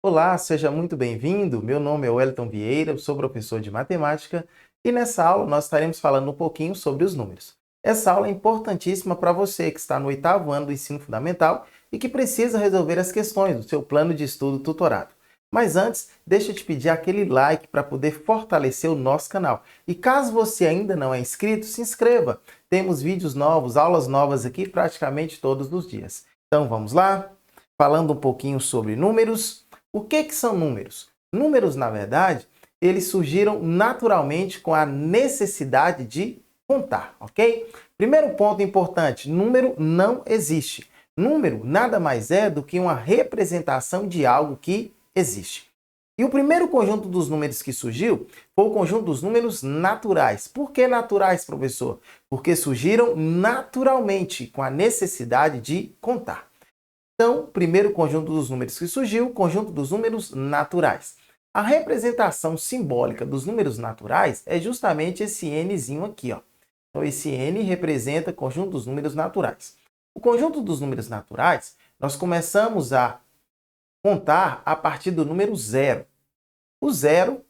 Olá, seja muito bem-vindo. Meu nome é Wellington Vieira, eu sou professor de matemática e nessa aula nós estaremos falando um pouquinho sobre os números. Essa aula é importantíssima para você que está no 8º ano do ensino fundamental e que precisa resolver as questões do seu plano de estudo tutorado. Mas antes, deixa eu te pedir aquele like para poder fortalecer o nosso canal. E caso você ainda não é inscrito, se inscreva. Temos vídeos novos, aulas novas aqui praticamente todos os dias. Então vamos lá? Falando um pouquinho sobre números. O que são números? Números, na verdade, eles surgiram naturalmente com a necessidade de contar, ok? Primeiro ponto importante, número não existe. Número nada mais é do que uma representação de algo que existe. E o primeiro conjunto dos números que surgiu foi o conjunto dos números naturais. Por que naturais, professor? Porque surgiram naturalmente com a necessidade de contar. Então, o primeiro conjunto dos números que surgiu, o conjunto dos números naturais. A representação simbólica dos números naturais é justamente esse nzinho aqui, ó. Então, esse n representa o conjunto dos números naturais. O conjunto dos números naturais, nós começamos a contar a partir do número 0. O 0,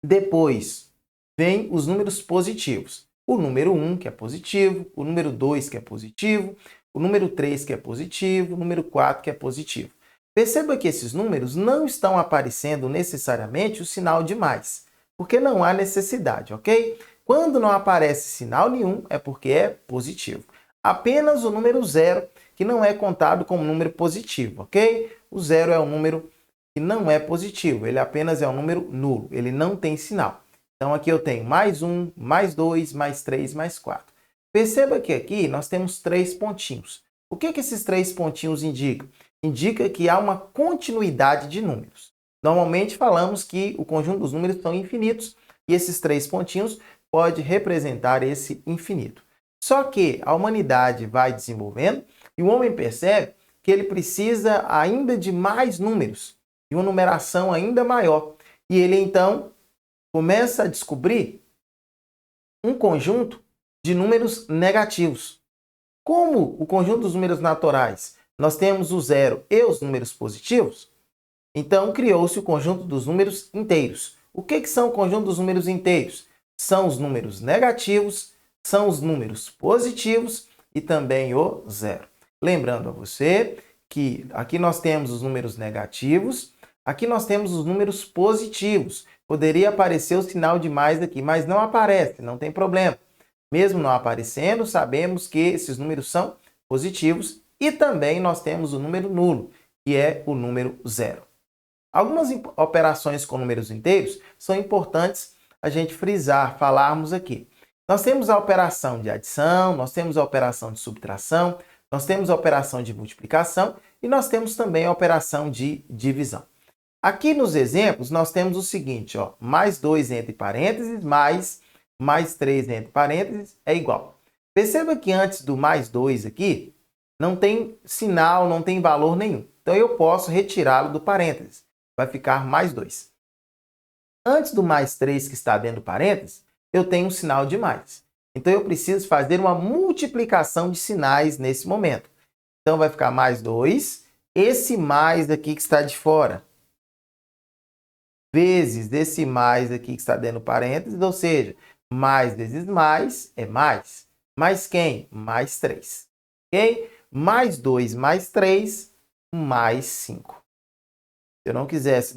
depois vem os números positivos. O número 1, que é positivo, o número 2, que é positivo, o número 3, que é positivo, o número 4, que é positivo. Perceba que esses números não estão aparecendo necessariamente o sinal de mais, porque não há necessidade, ok? Quando não aparece sinal nenhum, é porque é positivo. Apenas o número 0, que não é contado como número positivo, ok? O 0 é um número que não é positivo, ele apenas é um número nulo, ele não tem sinal. Então aqui eu tenho mais 1, mais 2, mais 3, mais 4. Perceba que aqui nós temos 3 pontinhos. O que esses 3 pontinhos indicam? Indica que há uma continuidade de números. Normalmente falamos que o conjunto dos números são infinitos e esses 3 pontinhos pode representar esse infinito. Só que a humanidade vai desenvolvendo e o homem percebe que ele precisa ainda de mais números, de uma numeração ainda maior. E ele então começa a descobrir um conjunto de números negativos. Como o conjunto dos números naturais, nós temos o 0 e os números positivos, então criou-se o conjunto dos números inteiros. O que são o conjunto dos números inteiros? São os números negativos, são os números positivos e também o 0. Lembrando a você que aqui nós temos os números negativos, aqui nós temos os números positivos. Poderia aparecer o sinal de mais aqui, mas não aparece, não tem problema. Mesmo não aparecendo, sabemos que esses números são positivos e também nós temos o número nulo, que é o número 0. Algumas operações com números inteiros são importantes a gente frisar, falarmos aqui. Nós temos a operação de adição, nós temos a operação de subtração, nós temos a operação de multiplicação e nós temos também a operação de divisão. Aqui nos exemplos nós temos o seguinte, ó, mais 2 entre parênteses, mais 3 entre parênteses é igual. Perceba que antes do mais 2 aqui, não tem sinal, não tem valor nenhum. Então eu posso retirá-lo do parênteses. Vai ficar mais 2. Antes do mais 3 que está dentro do parênteses, eu tenho um sinal de mais. Então eu preciso fazer uma multiplicação de sinais nesse momento. Então vai ficar mais 2, esse mais aqui que está de fora, vezes esse mais aqui que está dentro do parênteses, ou seja, mais vezes mais é mais. Mais quem? Mais 3. Ok? Mais 2 mais 3, mais 5. Se eu não quisesse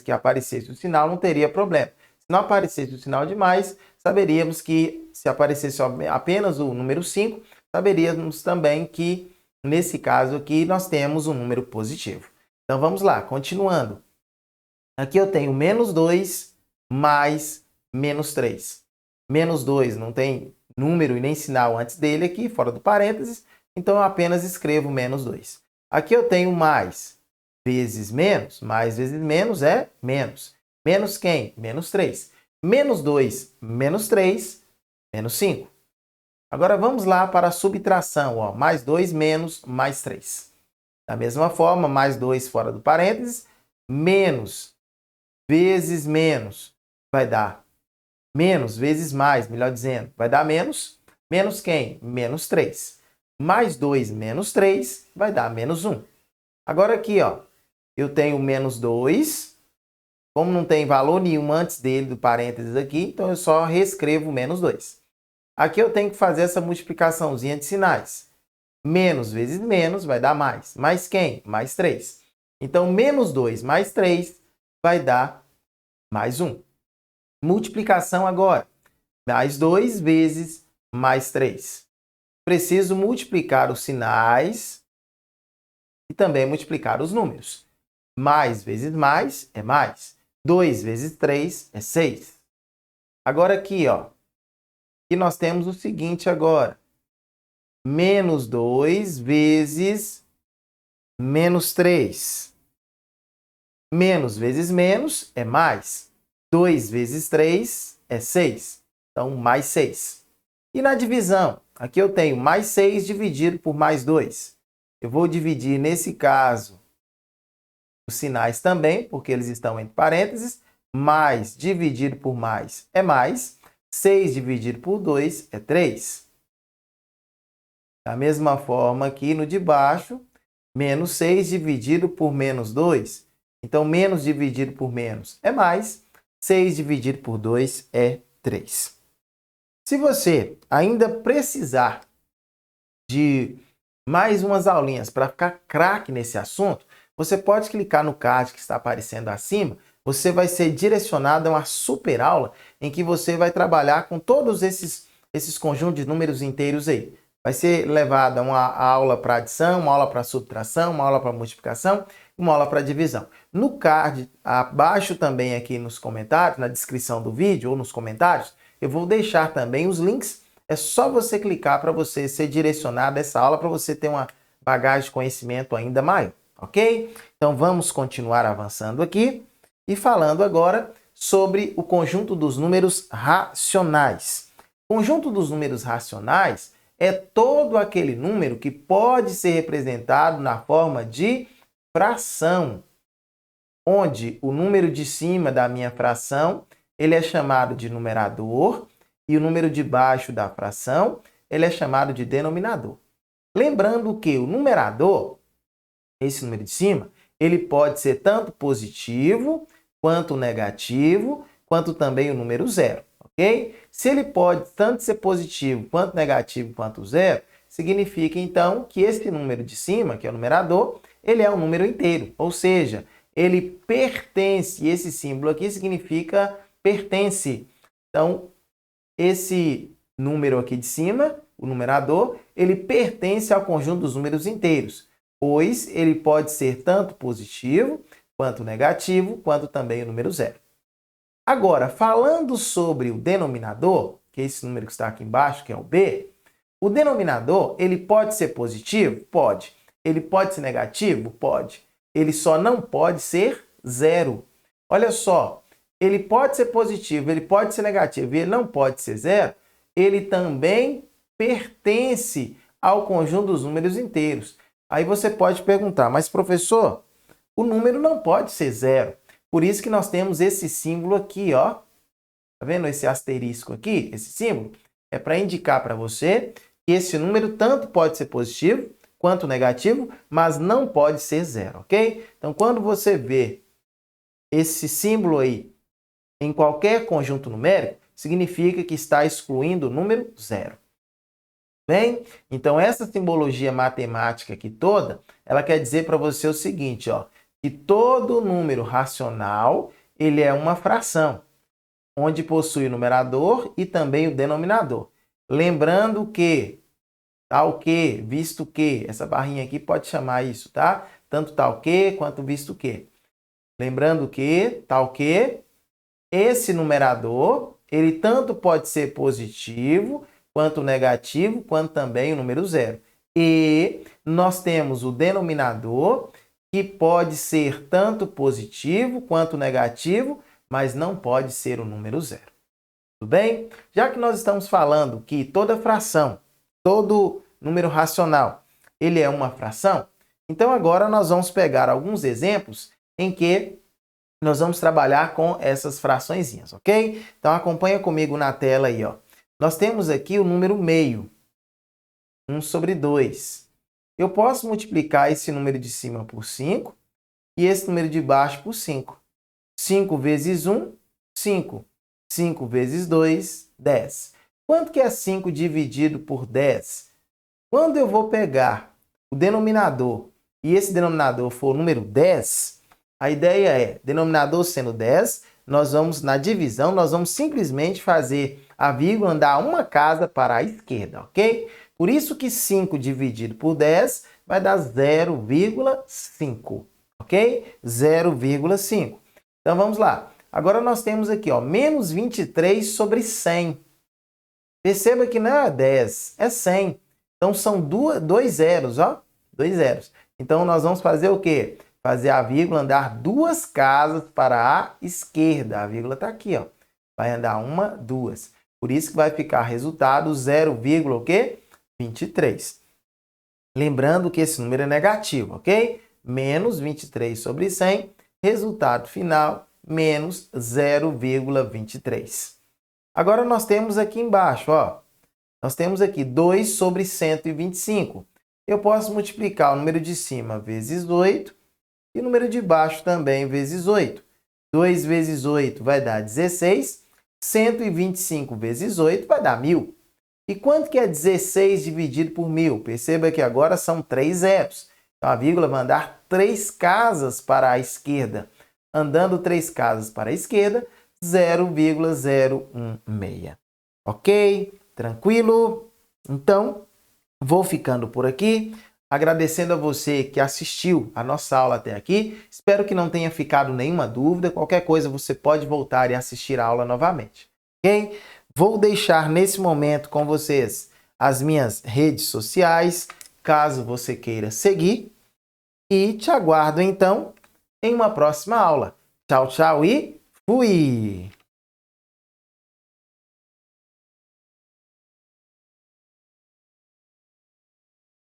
que aparecesse o sinal, não teria problema. Se não aparecesse o sinal de mais, saberíamos que se aparecesse apenas o número 5, saberíamos também que, nesse caso aqui, nós temos um número positivo. Então vamos lá, continuando. Aqui eu tenho menos 2 mais menos 3. Menos 2 não tem número e nem sinal antes dele aqui, fora do parênteses, então eu apenas escrevo menos 2. Aqui eu tenho mais vezes menos, mais vezes menos é menos. Menos quem? Menos 3. Menos 2, menos 3, menos 5. Agora vamos lá para a subtração, ó, mais 2 menos mais 3. Da mesma forma, mais 2 fora do parênteses, menos vezes menos vai dar menos vezes mais, melhor dizendo, vai dar menos. Menos quem? Menos 3. Mais 2 menos 3 vai dar menos 1. Agora aqui, ó, eu tenho menos 2. Como não tem valor nenhum antes dele, do parênteses aqui, então eu só reescrevo menos 2. Aqui eu tenho que fazer essa multiplicaçãozinha de sinais. Menos vezes menos vai dar mais. Mais quem? Mais 3. Então, menos 2 mais 3 vai dar mais 1. Multiplicação agora. Mais 2 vezes mais 3. Preciso multiplicar os sinais e também multiplicar os números. Mais vezes mais é mais. 2 vezes 3 é 6. Agora aqui, ó. E nós temos o seguinte agora. Menos 2 vezes menos 3. Menos vezes menos é mais. 2 vezes 3 é 6. Então, mais 6. E na divisão? Aqui eu tenho mais 6 dividido por mais 2. Eu vou dividir, nesse caso, os sinais também, porque eles estão entre parênteses. Mais dividido por mais é mais. 6 dividido por 2 é 3. Da mesma forma aqui no de baixo, menos 6 dividido por menos 2. Então, menos dividido por menos é mais. 6 dividido por 2 é 3. Se você ainda precisar de mais umas aulinhas para ficar craque nesse assunto, você pode clicar no card que está aparecendo acima. Você vai ser direcionado a uma super aula em que você vai trabalhar com todos esses conjuntos de números inteiros aí. Vai ser levada uma aula para adição, uma aula para subtração, uma aula para multiplicação, uma aula para divisão. No card, abaixo também aqui nos comentários, na descrição do vídeo ou nos comentários, eu vou deixar também os links. É só você clicar para você ser direcionado a essa aula, para você ter uma bagagem de conhecimento ainda maior, ok? Então vamos continuar avançando aqui e falando agora sobre o conjunto dos números racionais. O conjunto dos números racionais é todo aquele número que pode ser representado na forma de fração, onde o número de cima da minha fração ele é chamado de numerador e o número de baixo da fração ele é chamado de denominador. Lembrando que o numerador, esse número de cima, ele pode ser tanto positivo, quanto negativo, quanto também o número zero. Ok? Se ele pode tanto ser positivo, quanto negativo, quanto zero, significa então que esse número de cima, que é o numerador, ele é um número inteiro, ou seja, ele pertence, esse símbolo aqui significa pertence. Então, esse número aqui de cima, o numerador, ele pertence ao conjunto dos números inteiros, pois ele pode ser tanto positivo, quanto negativo, quanto também o número zero. Agora, falando sobre o denominador, que é esse número que está aqui embaixo, que é o B, o denominador, ele pode ser positivo? Pode. Ele pode ser negativo? Pode. Ele só não pode ser zero. Olha só, ele pode ser positivo, ele pode ser negativo e ele não pode ser zero, ele também pertence ao conjunto dos números inteiros. Aí você pode perguntar, mas professor, o número não pode ser zero. Por isso que nós temos esse símbolo aqui, ó. Tá vendo esse asterisco aqui? Esse símbolo é para indicar para você que esse número tanto pode ser positivo quanto negativo, mas não pode ser zero, ok? Então, quando você vê esse símbolo aí em qualquer conjunto numérico, significa que está excluindo o número zero. Bem? Então, essa simbologia matemática aqui toda, ela quer dizer para você o seguinte, ó, que todo número racional, ele é uma fração, onde possui o numerador e também o denominador. Lembrando que, tal que, visto que, essa barrinha aqui pode chamar isso, tá? Tanto tal que quanto visto que. Lembrando que, tal que, esse numerador, ele tanto pode ser positivo, quanto negativo, quanto também o número zero. E nós temos o denominador, que pode ser tanto positivo quanto negativo, mas não pode ser o número zero. Tudo bem? Já que nós estamos falando que toda fração, todo número racional, ele é uma fração, então agora nós vamos pegar alguns exemplos em que nós vamos trabalhar com essas fraçõezinhas, ok? Então acompanha comigo na tela aí, ó. Nós temos aqui o número meio, 1/2. Eu posso multiplicar esse número de cima por 5 e esse número de baixo por 5. 5 vezes 1, 5. 5 vezes 2, 10. Quanto que é 5 dividido por 10? Quando eu vou pegar o denominador e esse denominador for o número 10, a ideia é, denominador sendo 10, nós vamos, na divisão, nós vamos simplesmente fazer a vírgula andar uma casa para a esquerda, ok? Por isso que 5 dividido por 10 vai dar 0,5, ok? 0,5. Então vamos lá. Agora nós temos aqui, ó, menos 23 sobre 100. Perceba que não é 10, é 100. Então são dois zeros, ó, 2 zeros. Então nós vamos fazer o quê? Fazer a vírgula andar 2 casas para a esquerda. A vírgula está aqui, ó. Vai andar 1, 2. Por isso que vai ficar resultado 0,23. Lembrando que esse número é negativo, ok? Menos 23 sobre 100, resultado final, menos 0,23. Agora nós temos aqui embaixo, ó. Nós temos aqui 2 sobre 125. Eu posso multiplicar o número de cima vezes 8 e o número de baixo também vezes 8. 2 vezes 8 vai dar 16. 125 vezes 8 vai dar 1.000. E quanto que é 16 dividido por 1.000? Perceba que agora são 3 zeros. Então a vírgula vai andar 3 casas para a esquerda. Andando 3 casas para a esquerda, 0,016. Ok? Tranquilo? Então, vou ficando por aqui. Agradecendo a você que assistiu a nossa aula até aqui. Espero que não tenha ficado nenhuma dúvida. Qualquer coisa você pode voltar e assistir a aula novamente. Ok? Vou deixar nesse momento com vocês as minhas redes sociais, caso você queira seguir. E te aguardo então em uma próxima aula. Tchau, tchau e fui!